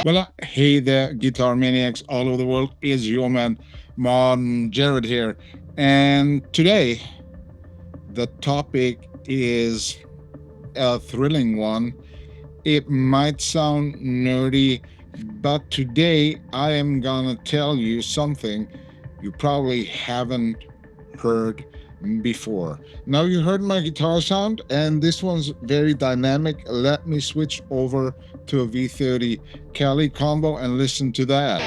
Well, hey there, guitar maniacs all over the world. It's your man, Martin Jared here. And today, the topic is a thrilling one. It might sound nerdy, but today I am gonna tell you something you probably haven't heard before. Now, you heard my guitar sound, and this one's very dynamic. Let me switch over to a V30 Cali combo and listen to that.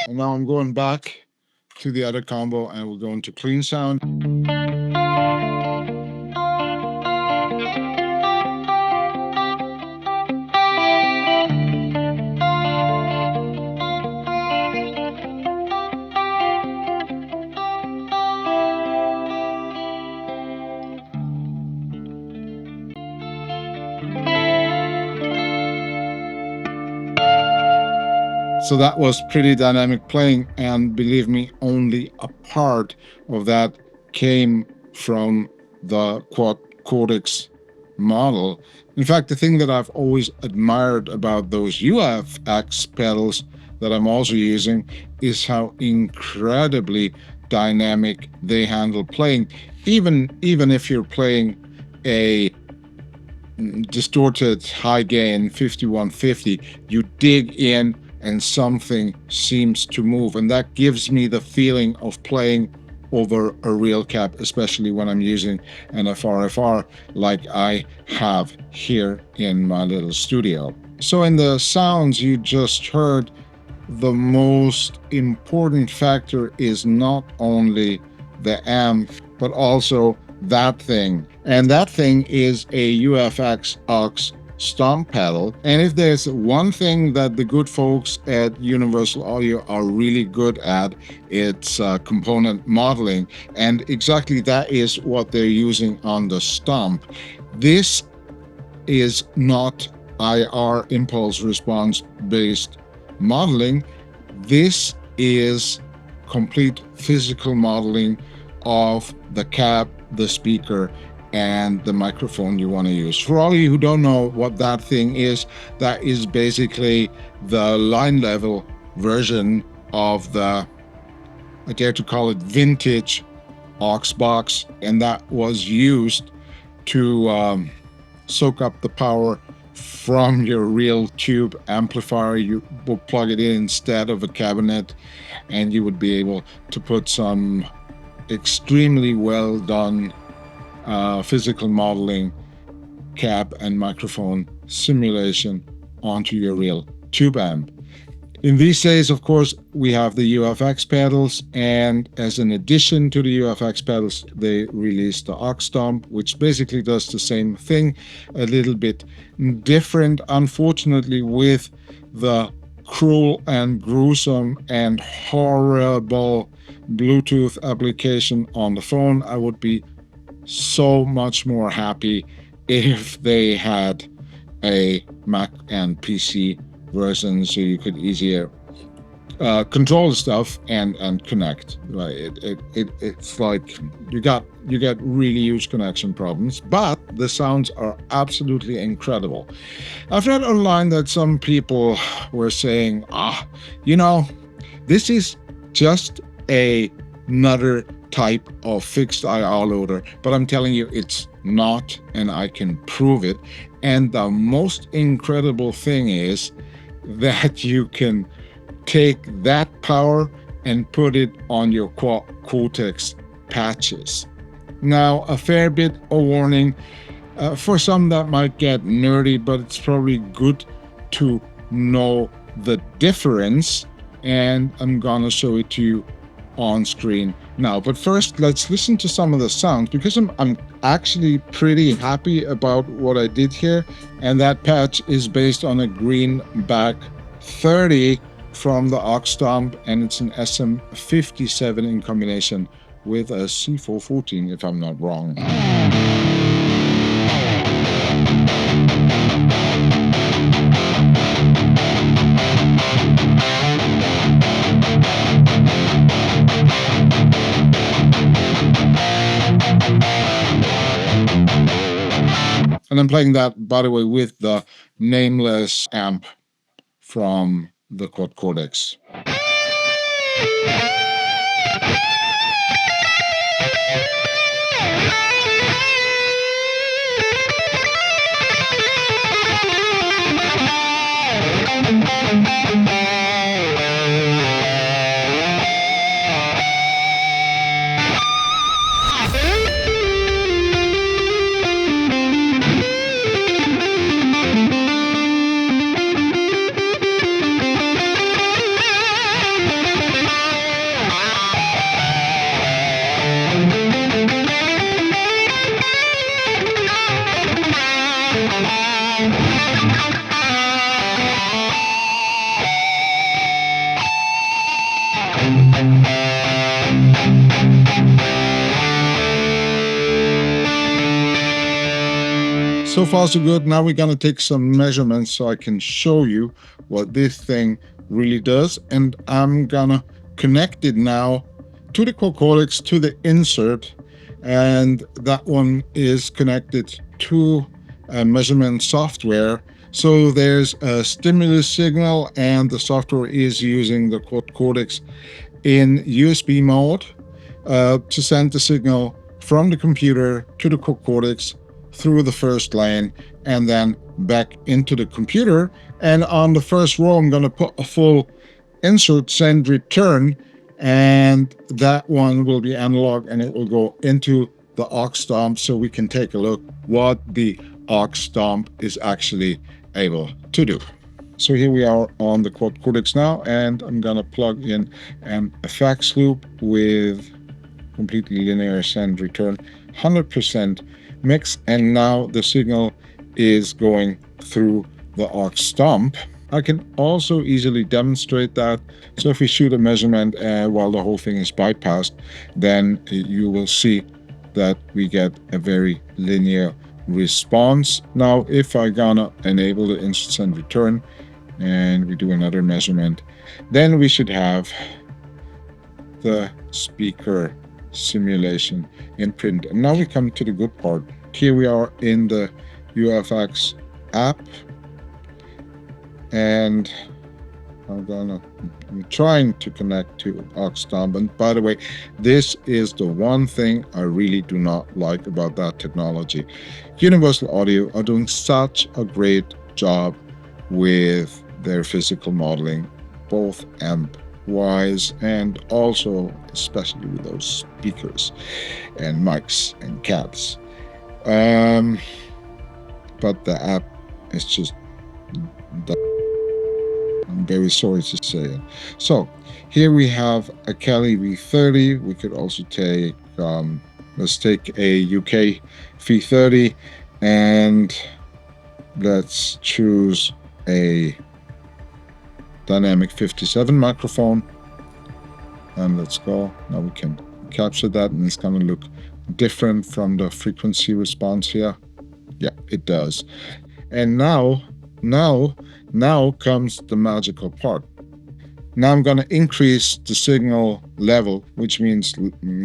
And now I'm going back to the other combo and we'll go into clean sound. So that was pretty dynamic playing, and believe me, only a part of that came from the Quad Cortex model. In fact, the thing that I've always admired about those UAFX pedals that I'm also using is how incredibly dynamic they handle playing. Even if you're playing a distorted high gain 5150, you dig in and something seems to move, and that gives me the feeling of playing over a real cap, especially when I'm using an FRFR like I have here in my little studio. So in the sounds you just heard, the most important factor is not only the amp, but also that thing. And that thing is a UAFX Ox Stomp pedal. And if there's one thing that the good folks at Universal Audio are really good at, it's component modeling. And exactly that is what they're using on the Stomp. This is not IR, impulse response based modeling. This is complete physical modeling of the cab, the speaker, and the microphone you want to use. For all of you who don't know what that thing is, that is basically the line level version of the, I dare to call it, vintage aux box, and that was used to soak up the power from your real tube amplifier. You will plug it in instead of a cabinet, and you would be able to put some extremely well done physical modeling, cab and microphone simulation onto your real tube amp. In these days, of course, we have the UAFX pedals, and as an addition to the UAFX pedals, they released the Ox Stomp, which basically does the same thing, a little bit different, unfortunately, with the cruel and gruesome and horrible Bluetooth application on the phone. I would be so much more happy if they had a Mac and PC version so you could easier control the stuff and connect. Right? It's like you get really huge connection problems, but the sounds are absolutely incredible. I've read online that some people were saying, this is just another type of fixed IR loader, but I'm telling you it's not, and I can prove it. And the most incredible thing is that you can take that power and put it on your Quad Cortex patches. Now, a fair bit of warning, for some that might get nerdy, but it's probably good to know the difference, and I'm gonna show it to you on screen now. But first, let's listen to some of the sounds, because I'm actually pretty happy about what I did here. And that patch is based on a Greenback 30 from the Ox Stomp, and it's an SM57 in combination with a C414, if I'm not wrong. I'm playing that, by the way, with the nameless amp from the Quad Cortex. So far so good. Now we're going to take some measurements so I can show you what this thing really does. And I'm going to connect it now to the Quad Cortex, to the insert. And that one is connected to a measurement software. So there's a stimulus signal, and the software is using the Quad Cortex in USB mode to send the signal from the computer to the Quad Cortex through the first lane and then back into the computer. And on the first row, I'm going to put a full insert, send, return, and that one will be analog, and it will go into the Ox Stomp so we can take a look what the Ox Stomp is actually able to do. So here we are on the Quad Cortex now, and I'm going to plug in an effects loop with completely linear send, return, 100% mix, and now the signal is going through the Ox Stomp. I can also easily demonstrate that. So if we shoot a measurement while the whole thing is bypassed, then you will see that we get a very linear response. Now, if I'm gonna enable the instant send return and we do another measurement, then we should have the speaker simulation in print. And now we come to the good part. Here we are in the UAFX app, and I'm trying to connect to Ox Stomp. And by the way, this is the one thing I really do not like about that technology. Universal Audio are doing such a great job with their physical modeling, both amp wise and also especially with those speakers and mics and cabs. But the app is just, I'm very sorry to say it. So here we have a Kelly V30. We could also take, let's take a UK V30, and let's choose a Dynamic 57 microphone, and let's go. Now we can capture that, and it's going to look different from the frequency response here. Yeah, it does. And now comes the magical part. Now I'm going to increase the signal level, which means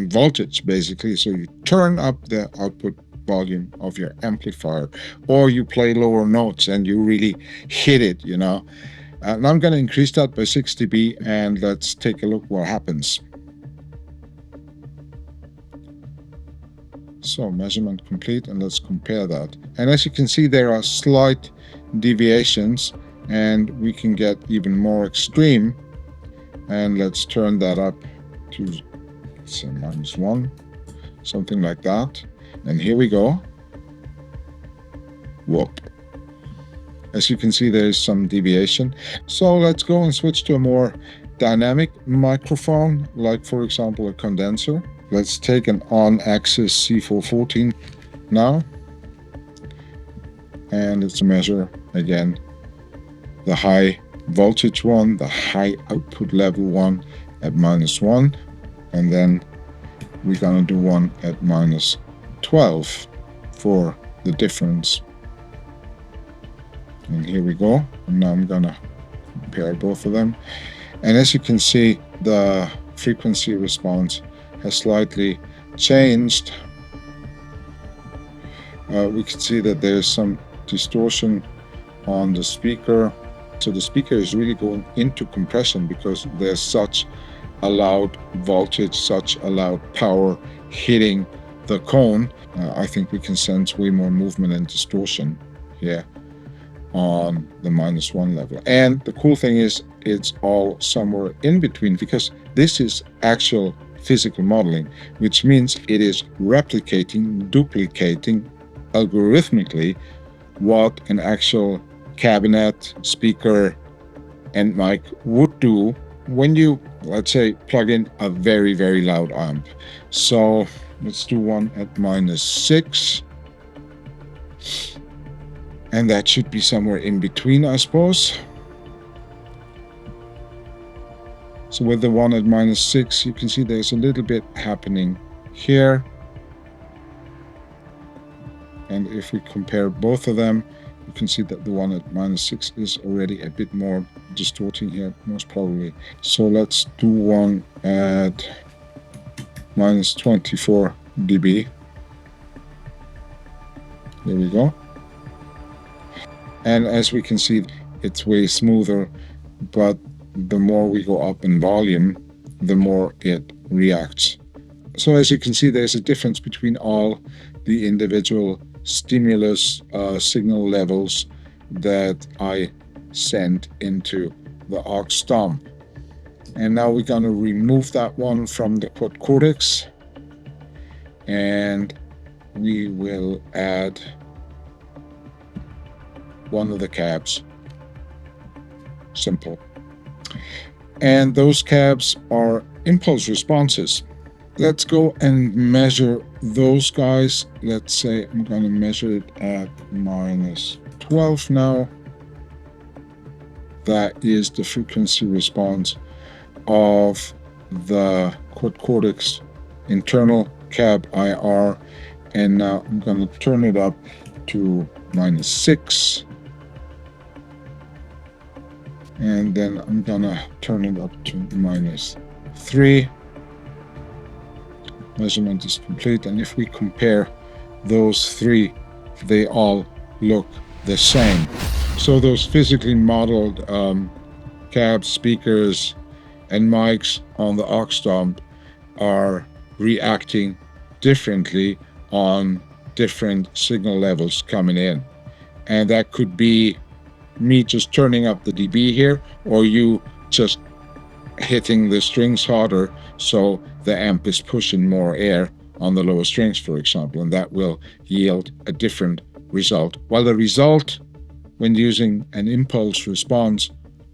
voltage basically. So you turn up the output volume of your amplifier, or you play lower notes and you really hit it, you know. Now I'm going to increase that by 6 dB, and let's take a look what happens. So measurement complete, and let's compare that. And as you can see, there are slight deviations, and we can get even more extreme. And let's turn that up to, say, -1, something like that. And here we go. Whoop. As you can see, there is some deviation. So let's go and switch to a more dynamic microphone, like for example a condenser. Let's take an on-axis C414 now, and let's measure again the high voltage one, the high output level one at -1, and then we're gonna do one at -12 for the difference. And here we go. And now I'm gonna compare both of them, and as you can see, the frequency response has slightly changed. we can see that there's some distortion on the speaker. So the speaker is really going into compression because there's such a loud voltage, such a loud power hitting the cone. I think we can sense way more movement and distortion here on the -1 level. And the cool thing is it's all somewhere in between, because this is actual physical modeling, which means it is replicating, duplicating algorithmically what an actual cabinet, speaker, and mic would do when you, let's say, plug in a very, very loud amp. So let's do one at -6. And that should be somewhere in between, I suppose. So with the one at -6, you can see there's a little bit happening here. And if we compare both of them, you can see that the one at -6 is already a bit more distorting here, most probably. So let's do one at -24 dB. There we go. And as we can see, it's way smoother, but the more we go up in volume, the more it reacts. So as you can see, there's a difference between all the individual stimulus signal levels that I sent into the Ox Stomp. And now we're going to remove that one from the Quad Cortex, and we will add one of the cabs. Simple. And those cabs are impulse responses. Let's go and measure those guys. Let's say I'm going to measure it at -12 now. That is the frequency response of the Quad Cortex internal cab IR. And now I'm going to turn it up to -6. And then I'm gonna turn it up to -3. Measurement is complete, and if we compare those three, they all look the same. So those physically modeled cabs, speakers, and mics on the Ox Stomp are reacting differently on different signal levels coming in. And that could be me just turning up the dB here, or you just hitting the strings harder so the amp is pushing more air on the lower strings, for example, and that will yield a different result. While the result when using an impulse response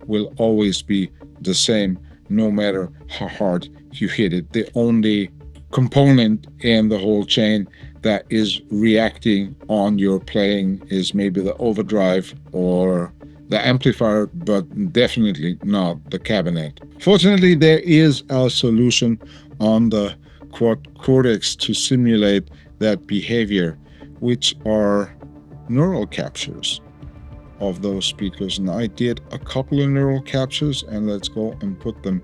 will always be the same, no matter how hard you hit it. The only component in the whole chain that is reacting on your playing is maybe the overdrive or the amplifier, but definitely not the cabinet. Fortunately, there is a solution on the Quad Cortex to simulate that behavior, which are neural captures of those speakers. And I did a couple of neural captures, and let's go and put them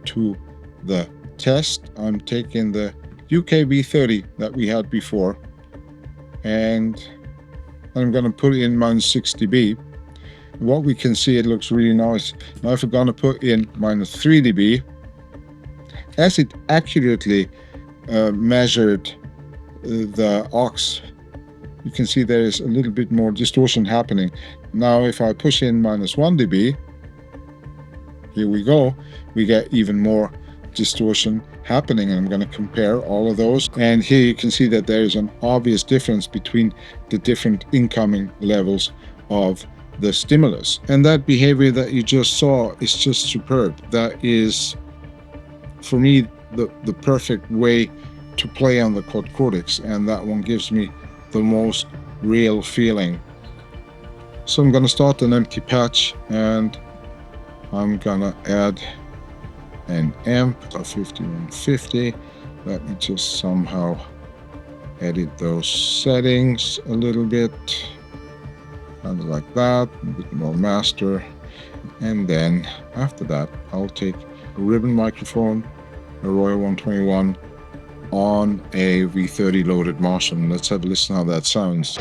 to the test. I'm taking the UKB30 that we had before, and I'm going to put in -6 dB. What we can see, it looks really nice. Now if we're going to put in -3 dB, as it accurately measured the aux, you can see there is a little bit more distortion happening. Now if I push in -1 dB, here we go, we get even more distortion happening, and I'm going to compare all of those. And here you can see that there is an obvious difference between the different incoming levels of the stimulus. And that behavior that you just saw is just superb. That is, for me, the perfect way to play on the Quad Cortex, and that one gives me the most real feeling. So I'm going to start an empty patch, and I'm going to add an amp of 5150. Let me just somehow edit those settings a little bit, kind of like that, a bit more master. And then after that, I'll take a ribbon microphone, a Royal 121, on a V30 loaded Marshall. Let's have a listen how that sounds.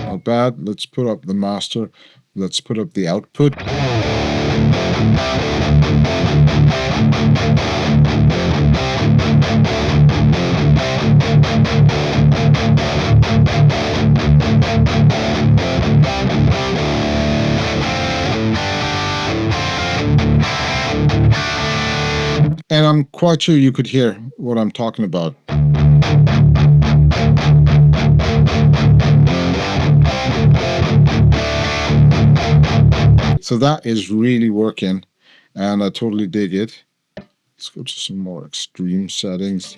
Not bad. Let's put up the master. Let's put up the output. And I'm quite sure you could hear what I'm talking about. So that is really working, and I totally dig it. Let's go to some more extreme settings.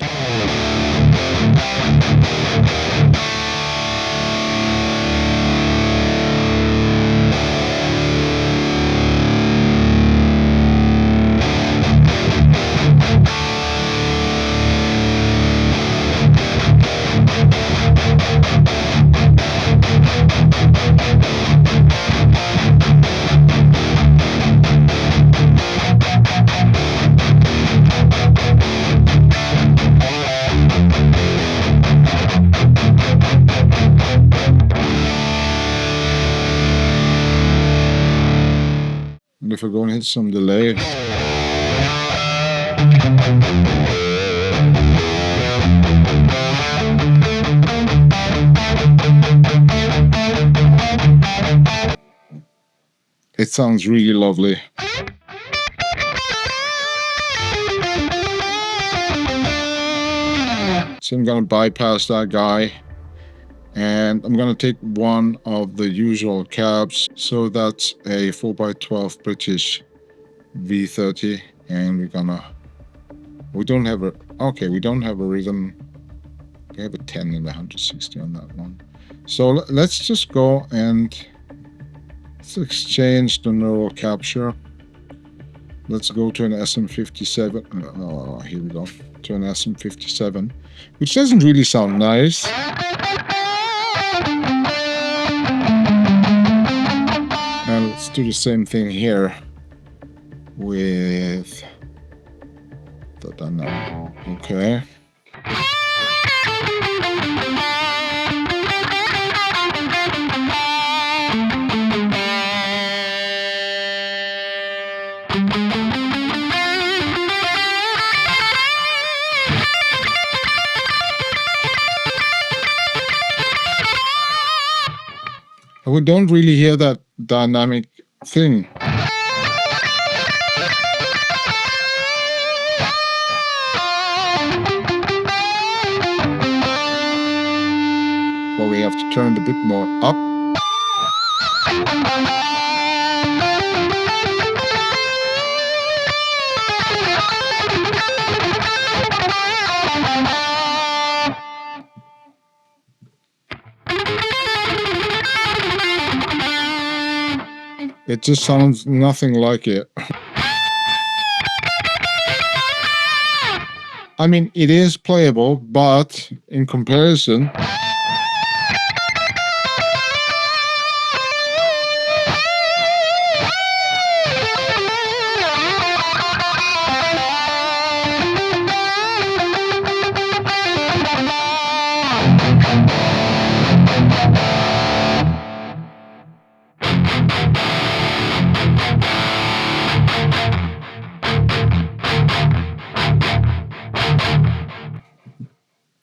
And if I go and hit some delay, it sounds really lovely. So I'm going to bypass that guy, and I'm going to take one of the usual cabs. So that's a 4x12 British V30, and we don't have a rhythm. We have a 10 and 160 on that one. So let's just go and let's exchange the neural capture. Let's go to an SM57. Oh, here we go. To an SM57, which doesn't really sound nice. And let's do the same thing here with the dynamic. Okay. We don't really hear that dynamic thing. But we have to turn it a bit more up. It just sounds nothing like it. I mean, it is playable, but in comparison,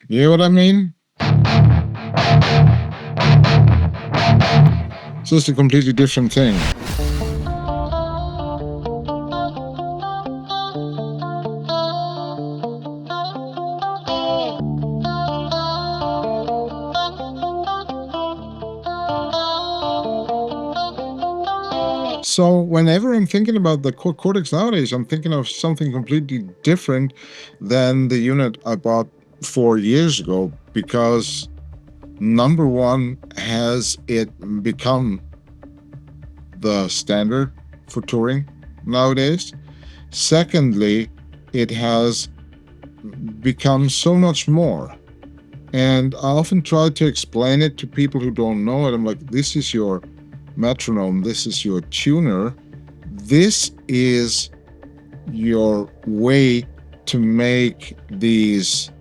you know what I mean? So it's a completely different thing. So whenever I'm thinking about the Quad Cortex nowadays, I'm thinking of something completely different than the unit I bought 4 years ago, because number one, has it become the standard for touring nowadays. Secondly, it has become so much more And I often try to explain it to people who don't know it. I'm like, this is your metronome, this is your tuner, this is your way to make these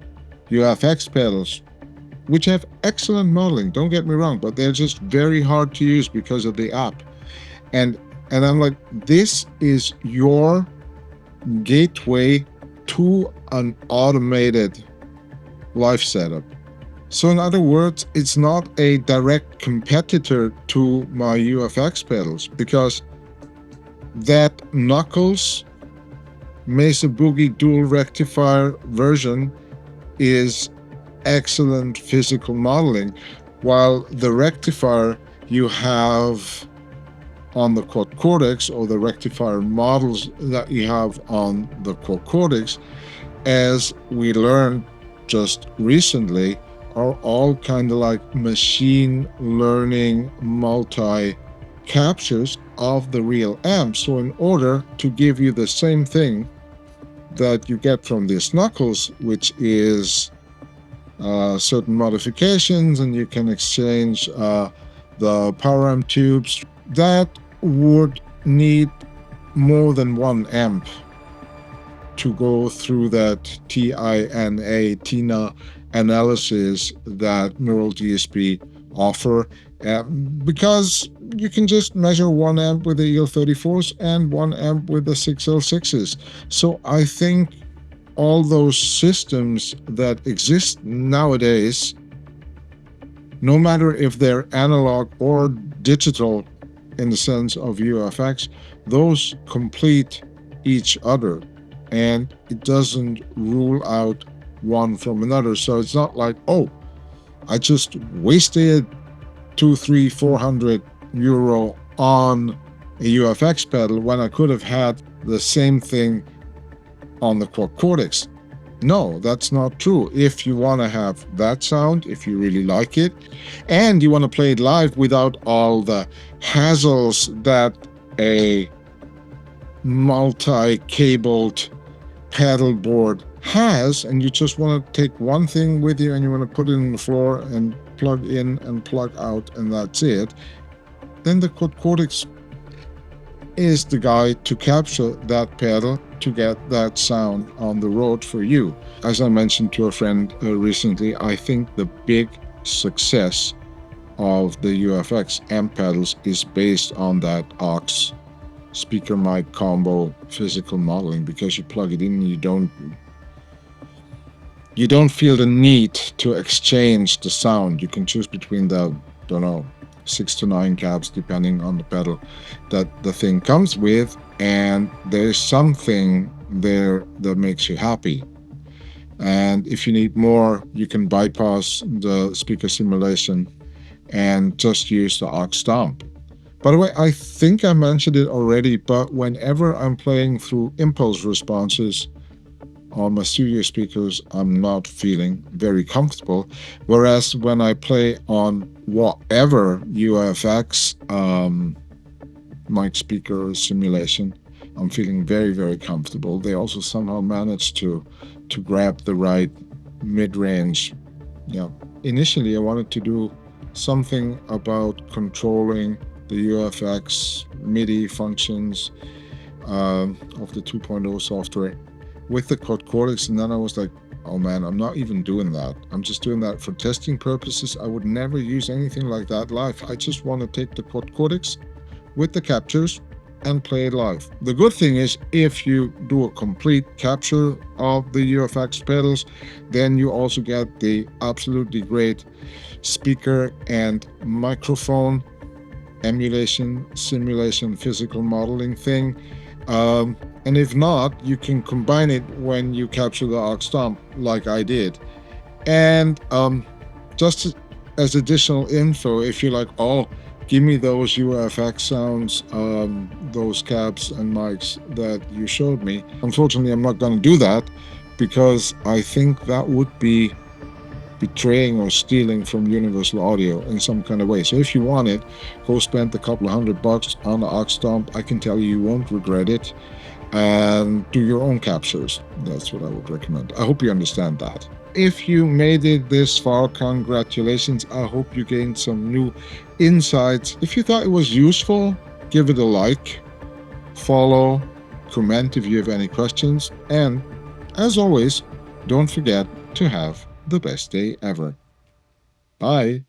UAFX pedals, which have excellent modeling, don't get me wrong, but they're just very hard to use because of the app. And I'm like, this is your gateway to an automated live setup. So in other words, it's not a direct competitor to my UFX pedals, because that Knuckles Mesa Boogie dual rectifier version is excellent physical modeling, while the rectifier you have on the Quad Cortex, or the rectifier models that you have on the Quad Cortex, as we learned just recently, are all kind of like machine learning multi captures of the real amp. So in order to give you the same thing that you get from these Knuckles, which is certain modifications, and you can exchange the power amp tubes, that would need more than one amp to go through that TINA analysis that Neural DSP offer, because you can just measure one amp with the EL34s and one amp with the 6L6s. So I think all those systems that exist nowadays, no matter if they're analog or digital in the sense of UFX, those complete each other, and it doesn't rule out one from another. So it's not like, oh, I just wasted 200, 300, 400 euro on a UFX pedal when I could have had the same thing on the Quad Cortex. No, that's not true. If you want to have that sound, if you really like it, and you want to play it live without all the hassles that a multi-cabled pedal board has, and you just want to take one thing with you and you want to put it on the floor and plug in and plug out, and that's it, then the Quad Cortex is the guy to capture that pedal to get that sound on the road for you. As I mentioned to a friend recently, I think the big success of the UFX amp pedals is based on that Ox speaker mic combo physical modeling, because you plug it in and you don't feel the need to exchange the sound. You can choose between the, don't know, 6 to 9 cabs depending on the pedal that the thing comes with, and there's something there that makes you happy. And if you need more, you can bypass the speaker simulation and just use the Ox Stomp. By the way, I think I mentioned it already, but whenever I'm playing through impulse responses on my studio speakers, I'm not feeling very comfortable. Whereas when I play on whatever UAFX mic speaker simulation, I'm feeling very, very comfortable. They also somehow managed to grab the right mid-range. Yeah. Initially, I wanted to do something about controlling the UAFX MIDI functions of the 2.0 software with the Quad Cortex, and then I was like, oh man, I'm not even doing that. I'm just doing that for testing purposes. I would never use anything like that live. I just want to take the Quad Cortex with the captures and play it live. The good thing is, if you do a complete capture of the UFX pedals, then you also get the absolutely great speaker and microphone emulation, simulation, physical modeling thing. And if not, you can combine it when you capture the Ox Stomp, like I did. And just as additional info, if you're like, oh, give me those UAFX sounds, those cabs and mics that you showed me. Unfortunately, I'm not going to do that, because I think that would be betraying or stealing from Universal Audio in some kind of way. So if you want it, go spend a couple of $100 on the Ox Stomp. I can tell you won't regret it. And do your own captures. That's what I would recommend. I hope you understand that. if you made it this far, congratulations. I hope you gained some new insights. If you thought it was useful, give it a like, follow, comment if you have any questions, and as always, don't forget to have the best day ever. Bye.